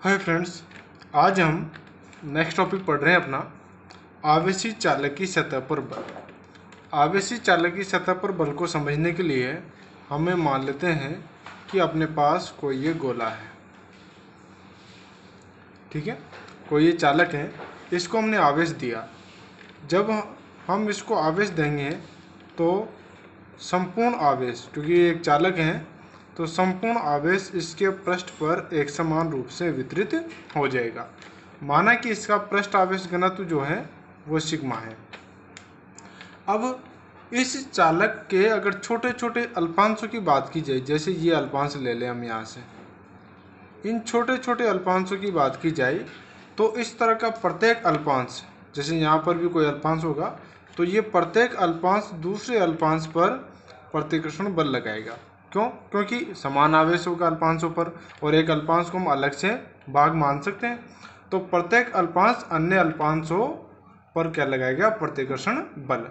Hi friends, आज हम next topic पढ़ रहे हैं अपना आवेशी चालक की सतह पर बल। आवेशी चालक की सतह पर बल को समझने के लिए हमें मान लेते हैं कि अपने पास कोई ये गोला है, ठीक है। कोई ये चालक है, इसको हमने आवेश दिया। जब हम इसको आवेश देंगे तो संपूर्ण आवेश, क्योंकि ये एक चालक है, तो संपूर्ण आवेश इसके पृष्ठ पर एक समान रूप से वितरित हो जाएगा। माना कि इसका पृष्ठ आवेश घनत्व जो है वो सिग्मा है। अब इस चालक के अगर छोटे छोटे अल्पांशों की बात की जाए, जैसे ये अल्पांश ले लें हम यहाँ से, इन छोटे छोटे अल्पांशों की बात की जाए तो इस तरह का प्रत्येक अल्पांश, जैसे यहाँ पर भी कोई अल्पांश होगा तो ये प्रत्येक अल्पांश दूसरे अल्पांश पर प्रतिकर्षण बल लगाएगा। क्यों? क्योंकि समान आवेश होगा अल्पांशों पर और एक अल्पांश को हम अलग से भाग मान सकते हैं, तो प्रत्येक अल्पांश अन्य अल्पांशों पर क्या लगाएगा? प्रतिकर्षण बल।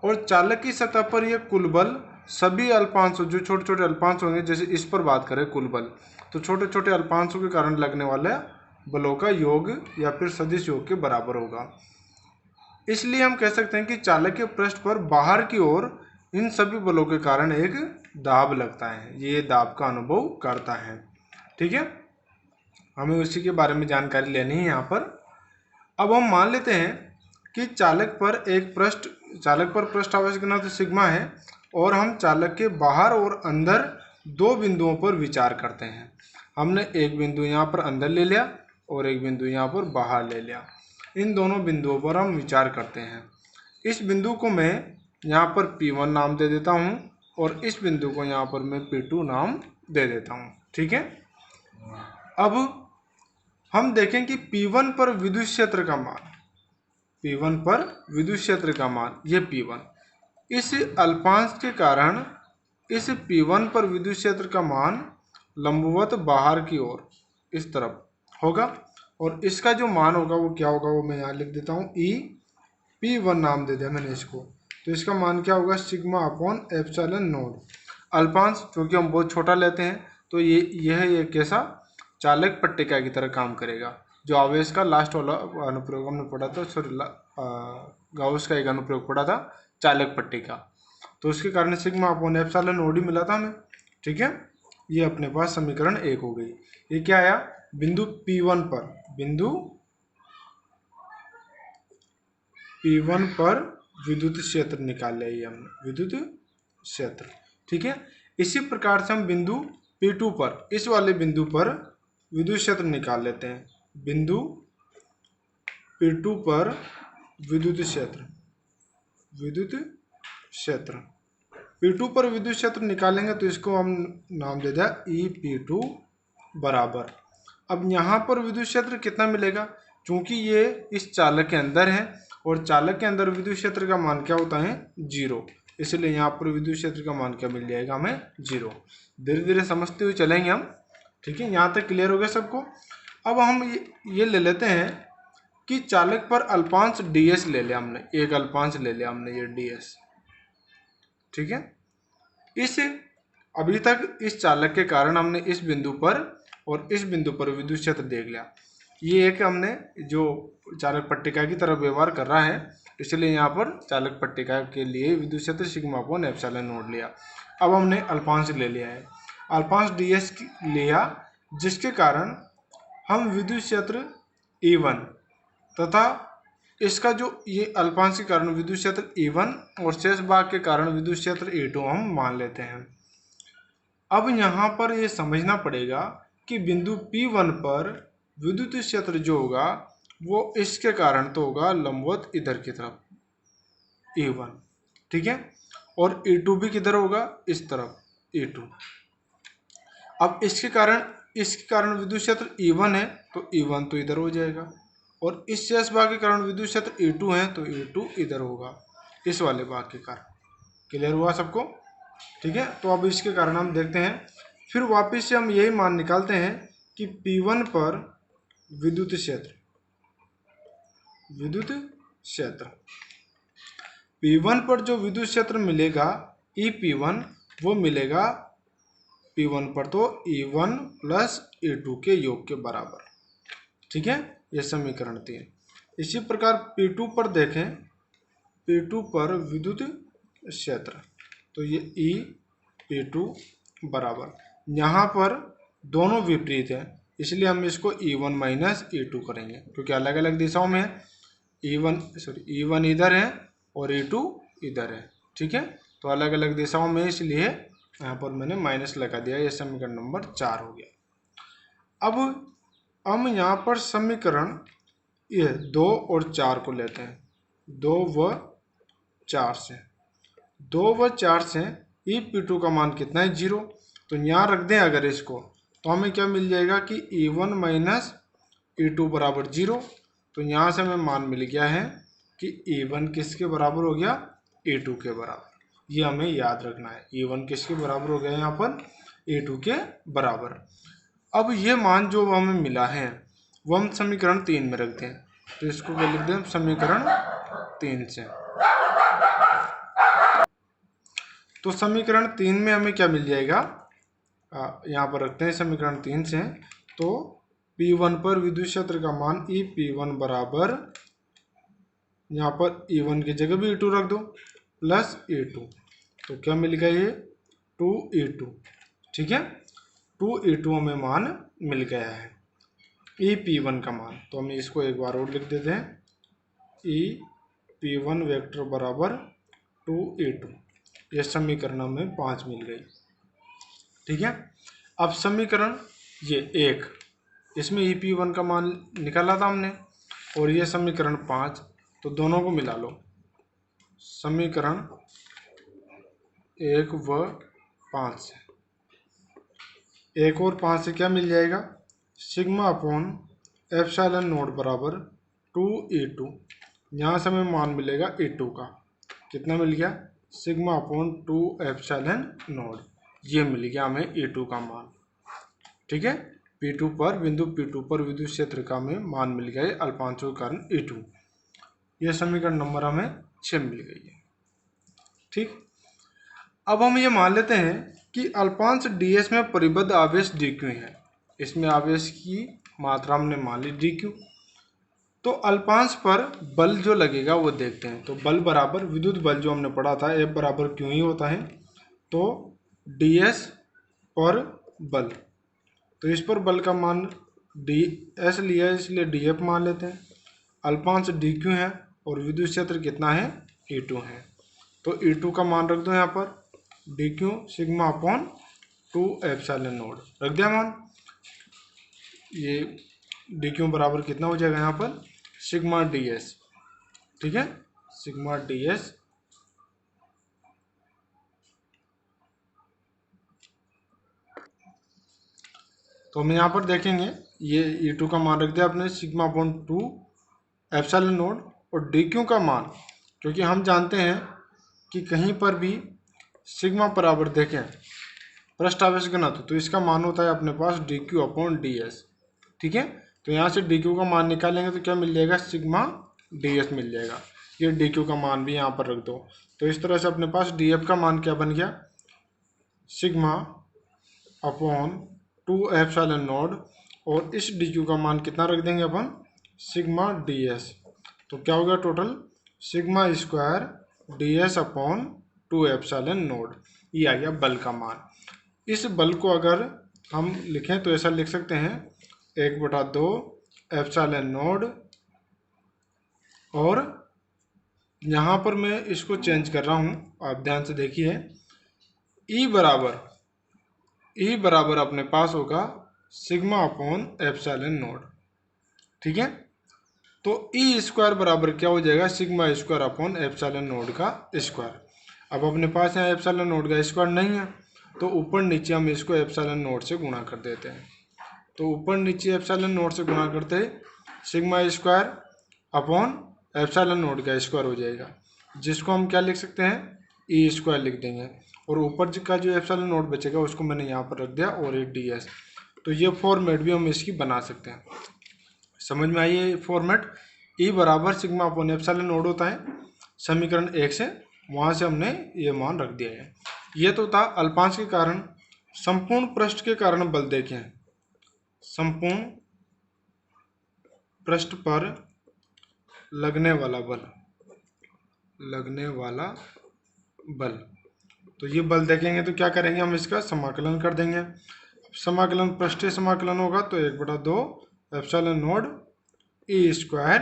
और चालक की सतह पर यह कुल बल सभी अल्पांशों, जो छोटे छोटे अल्पांश होंगे, जैसे इस पर बात करें कुल बल, तो छोटे छोटे अल्पांशों के कारण लगने वाले बलों का योग या फिर सदिश योग के बराबर होगा। इसलिए हम कह सकते हैं कि चालक के पृष्ठ पर बाहर की ओर इन सभी बलों के कारण एक दाब लगता है, ये दाब का अनुभव करता है, ठीक है। हमें उसी के बारे में जानकारी लेनी है यहाँ पर। अब हम मान लेते हैं कि चालक पर पृष्ठ आवेश घनत्व सिग्मा है और हम चालक के बाहर और अंदर दो बिंदुओं पर विचार करते हैं। हमने एक बिंदु यहाँ पर अंदर ले लिया और एक बिंदु यहाँ पर बाहर ले लिया। इन दोनों बिंदुओं पर हम विचार करते हैं। इस बिंदु को मैं यहाँ पर P1 नाम दे देता हूँ और इस बिंदु को यहाँ पर मैं P2 नाम दे देता हूँ, ठीक है। अब हम देखें कि P1 पर विद्युत क्षेत्र का मान, P1 पर विद्युत क्षेत्र का मान, ये P1, इस अल्पांश के कारण इस P1 पर विद्युत क्षेत्र का मान लंबवत बाहर की ओर इस तरफ होगा और इसका जो मान होगा वो क्या होगा, वो मैं यहाँ लिख देता हूँ। P1 नाम दे दिया मैंने इसको, तो इसका मान क्या होगा? Sigma upon epsilon naught. अल्पांश क्योंकि हम बहुत छोटा लेते हैं तो यह एक कैसा चालक पट्टिका की तरह काम करेगा। जो आवेश का लास्ट वाला अनुप्रयोग हमने पढ़ा था, गाउस का एक अनुप्रयोग पढ़ा था चालक पट्टिका, तो उसके कारण सिग्मा अपॉन एप्सिलॉन नॉट ही मिला था हमें, ठीक है। ये अपने पास समीकरण 1 हो गई। ये क्या आया? बिंदु P1 पर विद्युत क्षेत्र निकाल लिया, ये हमने विद्युत क्षेत्र, ठीक है। इसी प्रकार से हम बिंदु P2 पर, इस वाले बिंदु पर विद्युत क्षेत्र निकाल लेते हैं। बिंदु P2 पर विद्युत क्षेत्र P2 पर विद्युत क्षेत्र निकालेंगे तो इसको हम नाम दे दिया EP2 बराबर। अब यहाँ पर विद्युत क्षेत्र कितना मिलेगा? क्योंकि ये इस चालक के अंदर है और चालक के अंदर विद्युत क्षेत्र का मान क्या होता है? 0, इसलिए यहाँ पर विद्युत क्षेत्र का मान क्या मिल जाएगा हमें? 0। धीरे धीरे समझते हुए चलेंगे हम, ठीक है। यहाँ तक क्लियर हो गया सबको। अब हम ये ले लेते हैं कि चालक पर अल्पांश ds ले लिया हमने, एक अल्पांश ले लिया हमने, ये ds, ठीक है। अभी तक इस चालक के कारण हमने इस बिंदु पर और इस बिंदु पर विद्युत क्षेत्र देख लिया। ये एक हमने जो चालक पट्टिका की तरह व्यवहार कर रहा है, इसलिए यहाँ पर चालक पट्टिका के लिए विद्युत क्षेत्र सिग्मा अपॉन एप्सिलॉन नॉट लिया। अब हमने अल्पांश ले लिया है, अल्पांश ds लिया, जिसके कारण हम विद्युत क्षेत्र E1 तथा इसका जो ये अल्पांश के कारण विद्युत क्षेत्र E1 और शेष भाग के कारण विद्युत क्षेत्र E2 हम मान लेते हैं। अब यहाँ पर ये समझना पड़ेगा कि बिंदु P1 पर विद्युत क्षेत्र जो होगा वो इसके कारण तो होगा लंबवत इधर की तरफ E1, ठीक है, और E2 भी किधर होगा? इस तरफ E2। अब इसके कारण विद्युत क्षेत्र E1 है तो E1 तो इधर हो जाएगा और इस शेष भाग के कारण विद्युत क्षेत्र E2 है तो E2 इधर होगा, इस वाले भाग के कारण। क्लियर हुआ सबको? ठीक है। तो अब इसके कारण हम देखते हैं, फिर वापस से हम यही मान निकालते हैं कि P1 पर विद्युत क्षेत्र P1 पर जो विद्युत क्षेत्र मिलेगा EP1, वो मिलेगा P1 पर तो E1 प्लस E2 के योग के बराबर, ठीक है, ये समीकरण 3। इसी प्रकार P2 पर देखें, P2 पर विद्युत क्षेत्र, तो ये E P2 बराबर, यहाँ पर दोनों विपरीत है इसलिए हम इसको E1 माइनस E2 करेंगे, क्योंकि अलग अलग दिशाओं में है। E1 इधर है और E2 इधर है, ठीक है, तो अलग अलग दिशाओं में, इसलिए यहाँ पर मैंने माइनस लगा दिया। ये समीकरण नंबर 4 हो गया। अब हम यहाँ पर समीकरण ये 2 और 4 को लेते हैं। 2 व 4 से, 2 व 4 से ई P2 का मान कितना है, 0। तो यहाँ रख दें अगर इसको, तो हमें क्या मिल जाएगा कि E1 माइनस E2 बराबर 0। तो यहाँ से हमें मान मिल गया है कि E1 किसके बराबर हो गया, E2 के बराबर। ये हमें याद रखना है, E1 किसके बराबर हो गया यहाँ पर, E2 के बराबर। अब ये मान जो हमें मिला है वो हम समीकरण 3 में रखते हैं, तो इसको क्या लिख दें हम, समीकरण 3 से। तो समीकरण 3 में हमें क्या मिल जाएगा, यहाँ पर रखते हैं समीकरण 3 से। तो P1 पर विद्युत क्षेत्र का मान ई P1 बराबर, यहाँ पर E1 की जगह भी E2 रख दो, प्लस E2, तो क्या मिल गया ये 2E2, ठीक है, 2E2 हमें मान मिल गया है, ई P1 का मान। तो हम इसको एक बार और लिख देते हैं, ई P1 वेक्टर बराबर 2E2। ये समीकरण हमें 5 मिल गई, ठीक है। अब समीकरण ये 1, इसमें ई P1 का मान निकाला था हमने, और ये समीकरण 5, तो दोनों को मिला लो। समीकरण 1 व 5 से, 1 और 5 से क्या मिल जाएगा, सिग्मा अपॉन एप्सिलॉन नोट बराबर 2E2। यहाँ से हमें मान मिलेगा E2 का, कितना मिल गया, सिग्मा अपॉन 2 एप्सिलॉन नोट, ये मिल गया हमें E2 का मान, ठीक है। P2 पर, बिंदु P2 पर विद्युत क्षेत्र का हमें मान मिल गया है अल्पांशों के कारण E2। ये समीकरण नंबर हमें 6 मिल गई है, ठीक। अब हम ये मान लेते हैं कि अल्पांश ds में परिबद्ध आवेश dq है, इसमें आवेश की मात्रा हमने मान ली dq। तो अल्पांश पर बल जो लगेगा वो देखते हैं। तो बल बराबर विद्युत बल जो हमने पढ़ा था F बराबर क्यू ही होता है, तो ds पर बल, तो इस पर बल का मान ds लिया है इसलिए dF मान लेते हैं। अल्पांश dq है और विद्युत क्षेत्र कितना है, E2 है, तो E2 का मान रख दो यहाँ पर, dq sigma upon 2 epsilon note रख दिया मान। ये dq बराबर कितना हो जाएगा यहाँ पर, सिग्मा ds, ठीक है, सिग्मा ds तो हम यहाँ पर देखेंगे, ये E2 का मान रख दिया आपने सिग्मा अपॉन 2 एप्सिलॉन नोट, और dq का मान, क्योंकि हम जानते हैं कि कहीं पर भी सिग्मा बराबर देखें पृष्ठ आवेश घनत्व, तो इसका मान होता है अपने पास dq अपॉन ds, ठीक है। तो यहाँ से dq का मान निकालेंगे तो क्या मिल जाएगा, सिग्मा ds मिल जाएगा। ये dq का मान भी यहाँ पर रख दो, तो इस तरह से अपने पास df का मान क्या बन गया, सिग्मा अपॉन 2 एप्सिलॉन नोट, और इस dq का मान कितना रख देंगे अपन, सिग्मा ds, तो क्या होगा total, sigma square ds upon 2 epsilon note, ये आ गया बल का मान। इस बल को अगर हम लिखें तो ऐसा लिख सकते हैं 1/2 एप्सिलॉन नोट, और यहाँ पर मैं इसको चेंज कर रहा हूँ, आप ध्यान से देखिए, ई बराबर अपने पास होगा सिग्मा अपॉन एप्सिलॉन नोट, ठीक है। तो ई स्क्वायर बराबर क्या हो जाएगा, sigma square upon epsilon note का स्क्वायर। अब अपने पास यहाँ एप्सिलॉन नोट का स्क्वायर नहीं है, तो ऊपर नीचे हम इसको एप्सिलॉन नोट से गुणा कर देते हैं। तो ऊपर नीचे एप्सिलॉन नोट से गुणा करते हैं, sigma square upon epsilon note का स्क्वायर हो जाएगा, जिसको हम क्या लिख सकते हैं, ई स्क्वायर लिख देंगे, और ऊपर का जो एप्सिलॉन नोट बचेगा उसको मैंने यहाँ पर रख दिया, और एक ds। तो ये फॉर्मेट भी हम इसकी बना सकते हैं, समझ में आई ये फॉर्मेट। ई बराबर सिग्मा अपॉन एप्सिलॉन नोट होता है समीकरण 1 से, वहाँ से हमने ये मान रख दिया है। ये तो था अल्पांश के कारण। संपूर्ण पृष्ठ के कारण बल देखें, संपूर्ण पृष्ठ पर लगने वाला बल। तो ये बल देखेंगे तो क्या करेंगे, हम इसका समाकलन कर देंगे। समाकलन पृष्ठीय समाकलन होगा तो 1/2 epsilon naught E square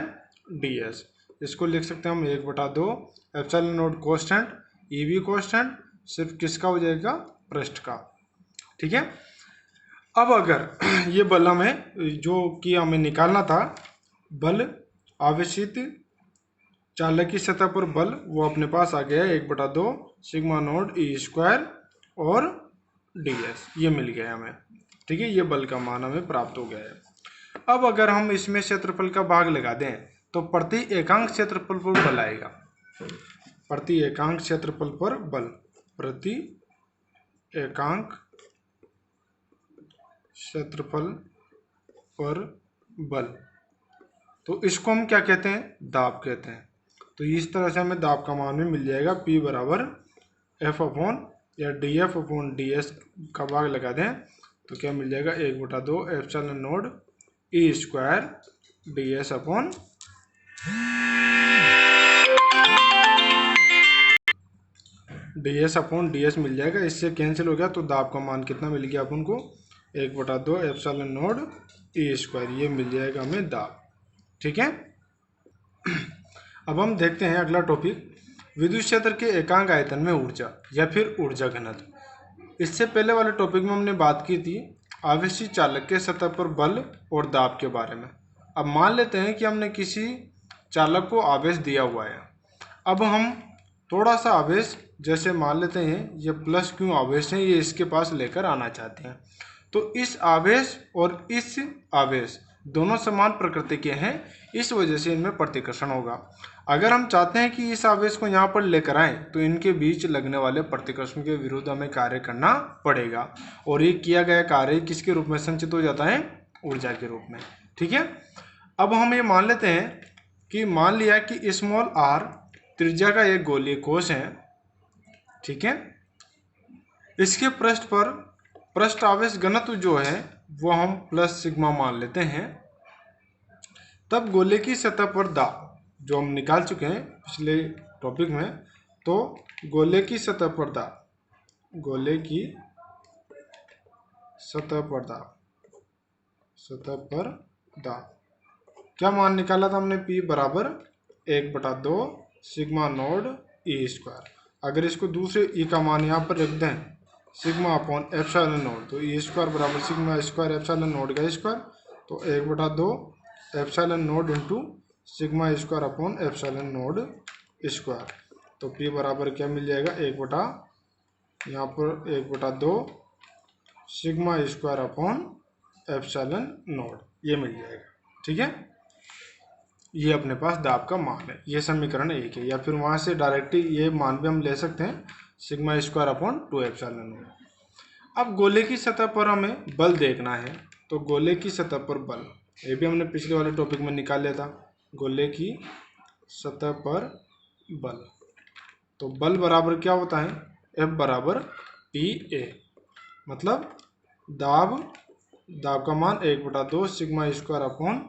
D S. इसको लिख सकते हैं हम 1/2 एप्सिलॉन नॉट कांस्टेंट, ई भी कांस्टेंट, सिर्फ किसका हो जाएगा, पृष्ठ का। ठीक है। अब अगर ये बल हमें जो कि हमें निकालना था, बल आवेशित चालक की सतह पर बल, वो अपने पास आ गया है 1/2 सिग्मा नॉट ई स्क्वायर और डी एस, ये मिल गया हमें। ठीक है, ये बल का मान हमें प्राप्त हो गया है। अब अगर हम इसमें क्षेत्रफल का भाग लगा दें तो प्रति एकांक क्षेत्रफल पर बल आएगा। प्रति एकांक क्षेत्रफल पर बल, प्रति एकांक क्षेत्रफल पर बल, तो इसको हम क्या कहते हैं, दाब कहते हैं। तो इस तरह से हमें दाब का मान भी मिल जाएगा, P बराबर F अपॉन या D F upon D S का भाग लगा दें तो क्या मिल जाएगा, 1/2 epsilon naught E square D S upon D S मिल जाएगा। इससे कैंसिल हो गया तो दाब का मान कितना मिल गया अपन को, 1/2 एप्सिलॉन नॉट ई स्क्वायर, ये मिल जाएगा हमें दाब। ठीक है। अब हम देखते हैं अगला टॉपिक, विद्युत क्षेत्र के एकांक आयतन में ऊर्जा या फिर ऊर्जा घनत्व। इससे पहले वाले टॉपिक में हमने बात की थी आवेशित चालक के सतह पर बल और दाब के बारे में। अब मान लेते हैं कि हमने किसी चालक को आवेश दिया हुआ है। अब हम थोड़ा सा आवेश, जैसे मान लेते हैं ये प्लस क्यू आवेश है, ये इसके पास लेकर आना चाहते हैं। तो इस आवेश और इस आवेश दोनों समान प्रकृति के हैं, इस वजह से इनमें प्रतिकर्षण होगा। अगर हम चाहते हैं कि इस आवेश को यहाँ पर लेकर आएँ तो इनके बीच लगने वाले प्रतिकर्षण के विरुद्ध हमें कार्य करना पड़ेगा, और ये किया गया कार्य किसके रूप में संचित हो जाता है, ऊर्जा के रूप में। ठीक है। अब हम ये मान लेते हैं कि मान लिया कि स्मॉल आर त्रिज्या का एक गोलीय कोश है। ठीक है। इसके पृष्ठ पर पृष्ठ आवेश घनत्व जो है वो हम प्लस सिग्मा मान लेते हैं। तब गोले की सतह पर दाब जो हम निकाल चुके हैं पिछले टॉपिक में, तो गोले की सतह पर दाब, गोले की सतह पर दाब क्या मान निकाला था हमने, P बराबर 1/2 सिग्मा नॉट ई स्क्वायर। अगर इसको दूसरे ई का मान यहाँ पर रख दें, सिग्मा अपॉन एप्सिलॉन नॉट, तो ई स्क्वायर बराबर सिग्मा स्क्वायर एप्सिलॉन नॉट का स्क्वायर, तो 1/2 epsilon not into sigma square upon epsilon not square. तो P बराबर क्या मिल जाएगा, यहाँ पर 1/2 sigma square upon epsilon not, ये मिल जाएगा। ठीक है। ये अपने पास दाब का मान है, ये समीकरण 1 है। या फिर वहाँ से डायरेक्ट ये मान भी हम ले सकते हैं, sigma square upon 2 epsilon not. अब गोले की सतह पर हमें बल देखना है, तो गोले की सतह पर बल, ये भी हमने पिछले वाले टॉपिक में निकाल लिया था, गोले की सतह पर बल। तो बल बराबर क्या होता है, F बराबर PA, मतलब दाब का मान 1/2 sigma square upon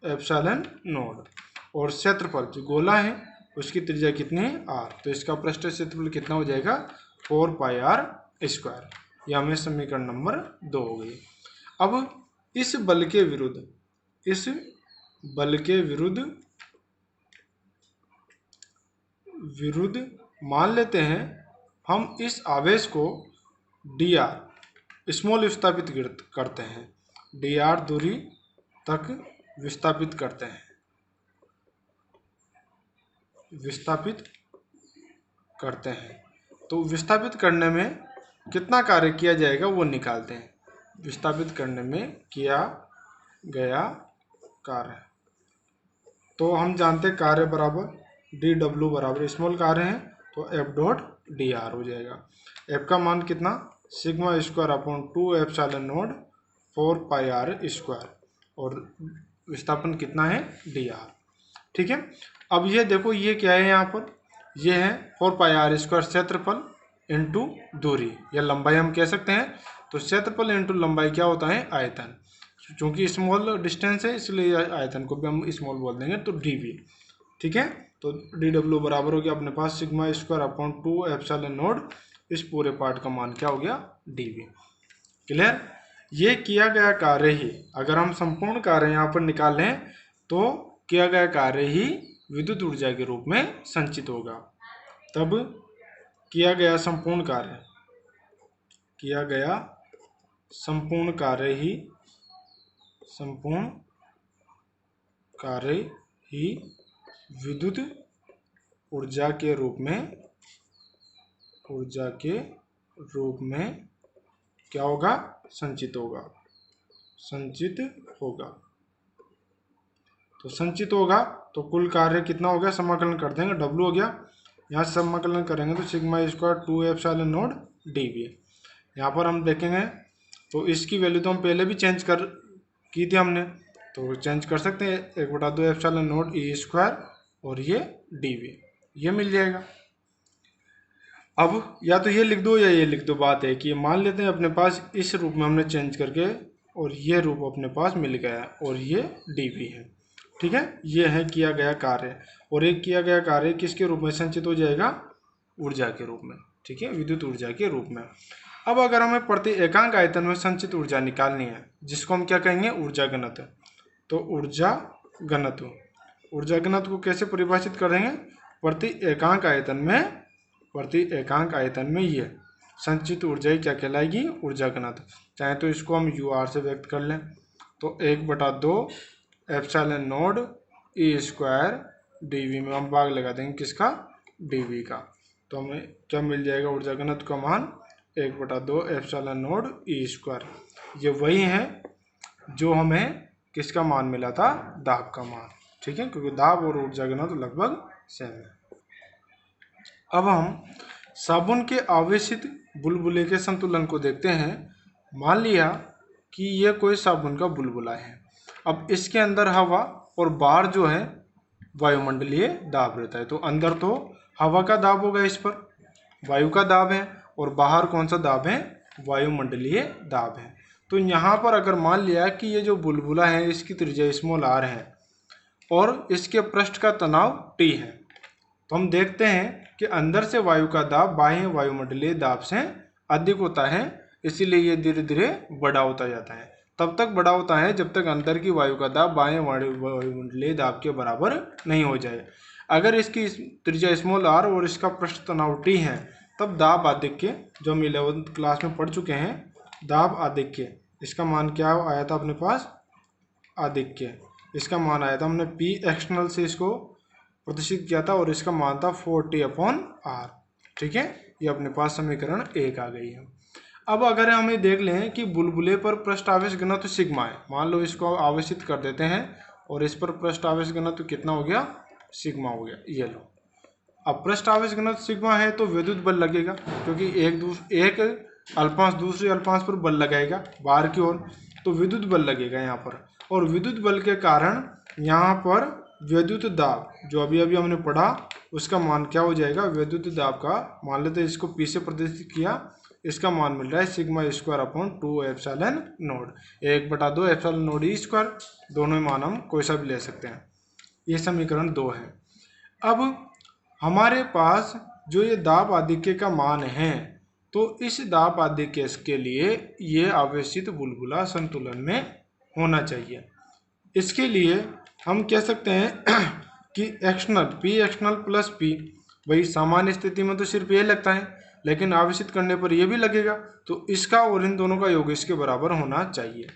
epsilon not, और क्षेत्रफल जो गोला है उसकी त्रिज्या कितनी है, R, तो इसका पृष्ठ क्षेत्रफल कितना हो जाएगा, 4πr स्क्वायर। यह हमें समीकरण नंबर 2 हो गई। अब इस बल के विरुद्ध मान लेते हैं हम इस आवेश को dr स्मॉल विस्थापित करते हैं, dr दूरी तक विस्थापित करते हैं, तो विस्थापित करने में कितना कार्य किया जाएगा वो निकालते हैं। विस्थापित करने में किया गया कार्य, तो हम जानते हैं कार्य बराबर dw बराबर स्मॉल कार्य है तो F डॉट dr हो जाएगा। F का मान कितना, sigma square upon 2 epsilon not 4πr square, और विस्थापन कितना है, dr। ठीक है। अब ये देखो ये क्या है, यहाँ पर ये है 4πr स्क्वायर क्षेत्रफल इंटू दूरी या लंबाई हम कह सकते हैं। तो क्षेत्रफल इंटू लंबाई क्या होता है, आयतन। क्योंकि स्मॉल डिस्टेंस है इसलिए आयतन को भी हम स्मॉल बोल देंगे, तो dv। ठीक है, तो dw बराबर हो गया अपने पास sigma square upon 2 epsilon naught, इस पूरे पार्ट का मान क्या हो गया dv। क्लियर। ये किया गया कार्य ही, अगर हम संपूर्ण कार्य यहाँ पर निकालें तो किया गया कार्य ही विद्युत ऊर्जा के रूप में संचित होगा। तब किया गया संपूर्ण कार्य, किया गया संपूर्ण कार्य ही, संपूर्ण कार्य ही विद्युत ऊर्जा के रूप में, ऊर्जा के रूप में क्या होगा, संचित होगा, संचित होगा। तो संचित होगा तो कुल कार्य कितना हो गया, समाकलन कर देंगे, W हो गया, यहाँ समाकलन करेंगे तो sigma square 2 epsilon not dV। यहाँ पर हम देखेंगे तो इसकी वैल्यू तो हम पहले भी चेंज की थी हमने, तो चेंज कर सकते हैं, 1/2 एप्सिलॉन नॉट E स्क्वायर और ये dV, ये मिल जाएगा। अब या तो ये लिख दो या ये लिख दो। बात है कि मान लेते हैं अपने पास इस रूप में हमने चेंज करके और ये रूप अपने पास मिल गया और ये dV है। ठीक है, ये है किया गया कार्य, और एक किया गया कार्य किसके रूप में संचित हो जाएगा, ऊर्जा के रूप में। ठीक है, विद्युत ऊर्जा के रूप में। अब अगर हमें प्रति एकांक आयतन में संचित ऊर्जा निकालनी है, जिसको हम क्या कहेंगे, ऊर्जा घनत्व, तो ऊर्जा घनत्व, ऊर्जा घनत्व को कैसे परिभाषित कर देंगे, प्रति एकांक आयतन में, प्रति एकांक आयतन में ये संचित ऊर्जा ही क्या कहलाएगी, ऊर्जा घनत्व। चाहे तो इसको हम UR से व्यक्त कर लें, तो 1/2 epsilon not E square dV में हम भाग लगा देंगे किसका, dV का, तो हमें क्या मिल जाएगा, ऊर्जा घनत्व का मान 1/2 एप्सिलॉन नॉट E स्क्वायर। ये वही है जो हमें किसका मान मिला था, दाब का मान। ठीक है, क्योंकि दाब और ऊर्जा घनत्व लगभग सेम है। अब हम साबुन के आवेशित बुलबुले के संतुलन को देखते हैं। मान लिया कि यह कोई साबुन का बुलबुला है। अब इसके अंदर हवा और बाहर जो है वायुमंडलीय दाब रहता है, तो अंदर तो हवा का दाब होगा, इस पर वायु का दाब है, और बाहर कौन सा दाब है, वायुमंडलीय दाब है। तो यहाँ पर अगर मान लिया कि ये जो बुलबुला है इसकी त्रिज्या स्मॉल r है और इसके पृष्ठ का तनाव T है, तो हम देखते हैं कि अंदर से वायु का दाब बाह्य वायुमंडलीय दाब से अधिक होता है, इसीलिए ये धीरे धीरे बड़ा होता जाता है। तब तक बड़ा होता है जब तक अंदर की वायु का दाब बाह्य वायुमंडलीय दाब के बराबर नहीं हो जाए। अगर इसकी त्रिज्या स्मॉल r और इसका पृष्ठ तनाव T है, तब दाब आधिक्य, जो हम 11th क्लास में पढ़ चुके हैं, दाब आधिक्य, इसका मान क्या आया था अपने पास, आधिक्य, इसका मान आया था, हमने P एक्सटर्नल से इसको प्रतिष्ठित किया था और इसका मान था 40/r। ठीक है, ये अपने पास समीकरण 1 आ गई है। अब अगर हमें देख लें कि बुलबुले पर पृष्ठ आवेश घनत्व सिग्मा है, मान लो इसको आवेशित कर देते हैं और इस पर पृष्ठ आवेश घनत्व कितना हो गया, सिग्मा हो गया, ये लो। अब पृष्ठ आवेश घनत्व सिग्मा है तो विद्युत बल लगेगा, क्योंकि एक अल्पांश दूसरे अल्पांश पर बल लगाएगा बाहर की ओर, तो विद्युत बल लगेगा यहाँ पर, और विद्युत बल के कारण यहाँ पर विद्युत दाब, जो अभी अभी हमने पढ़ा, उसका मान क्या हो जाएगा, विद्युत दाब का मान लेते हैं, इसको P से प्रदर्शित किया, इसका मान मिल रहा है sigma square upon 2 epsilon not, 1/2 epsilon not E square, दोनों मान हम कोई सा भी ले सकते हैं। ये समीकरण 2 है। अब हमारे पास जो ये दाब आधिक्य का मान है, तो इस दाब आधिक्य के लिए ये आवेशित बुलबुला संतुलन में होना चाहिए। इसके लिए हम कह सकते हैं कि external P external plus P, वही सामान्य स्थिति में तो सिर्फ ये लगता है, लेकिन आवेशित करने पर ये भी लगेगा, तो इसका और इन दोनों का योग इसके बराबर होना चाहिए।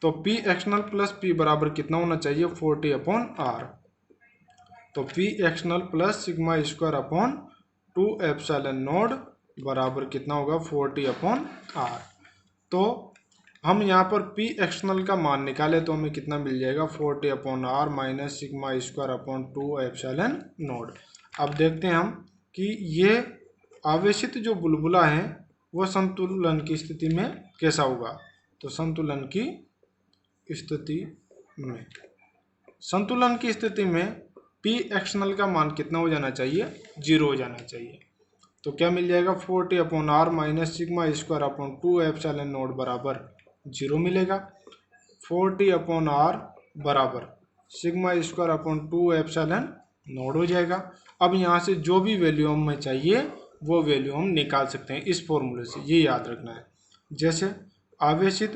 तो P एक्सटर्नल प्लस P बराबर कितना होना चाहिए, 40/r। तो P external plus sigma square upon 2 epsilon not बराबर कितना होगा, 40/r। तो हम यहाँ पर P एक्सटर्नल का मान निकाले तो हमें कितना मिल जाएगा, 40/r minus sigma square upon 2 epsilon not. अब देखते हैं हम कि ये आवेशित जो बुलबुला है वो संतुलन की स्थिति में कैसा होगा। तो संतुलन की स्थिति में P एक्सटर्नल का मान कितना हो जाना चाहिए, 0 हो जाना चाहिए। तो क्या मिल जाएगा, 40/r minus sigma square upon 2 epsilon not बराबर 0 मिलेगा। 40/r बराबर sigma square upon 2 epsilon not हो जाएगा। अब यहाँ से जो भी वैल्यू हमें चाहिए वो वैल्यू हम निकाल सकते हैं इस फॉर्मूले से, ये याद रखना है। जैसे आवेशित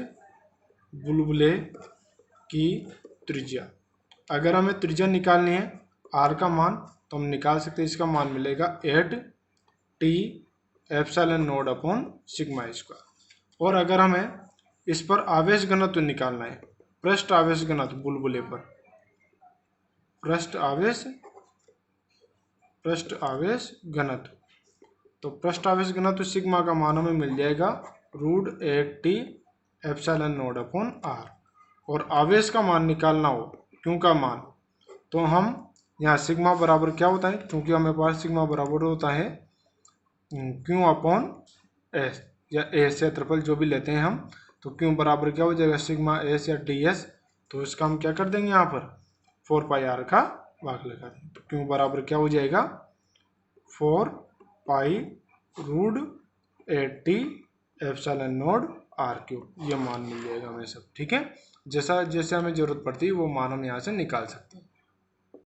बुलबुले की त्रिज्या, अगर हमें त्रिज्या निकालनी है आर का मान तो हम निकाल सकते हैं। इसका मान मिलेगा 8t epsilon not upon sigma square. और अगर हमें इस पर आवेश घनत्व निकालना है, पृष्ठ आवेश घनत्व बुलबुले पर, पृष्ठ आवेश घनत्व, तो पृष्ठ आवेश घनत्व सिग्मा का मान हमें मिल जाएगा √8t epsilon not upon are. और आवेश का मान निकालना हो, क्यू का मान, तो हम यहाँ सिग्मा बराबर क्या होता है, क्योंकि हमें पास सिग्मा बराबर होता है क्यू अपॉन एस या एस या ट्रिपल जो भी लेते हैं हम, तो क्यू बराबर क्या हो जाएगा सिग्मा एस या डी एस। तो इसका हम क्या कर देंगे यहाँ पर 4πr का भाग लगा देंगे। तो क्यू बराबर क्या हो जाएगा 4π√8t एप्सिलॉन नॉट r3, ये मान मिल जाएगा हमें सब। ठीक है, जैसा जैसे हमें जरूरत पड़ती है वो मान हम यहाँ से निकाल सकते हैं।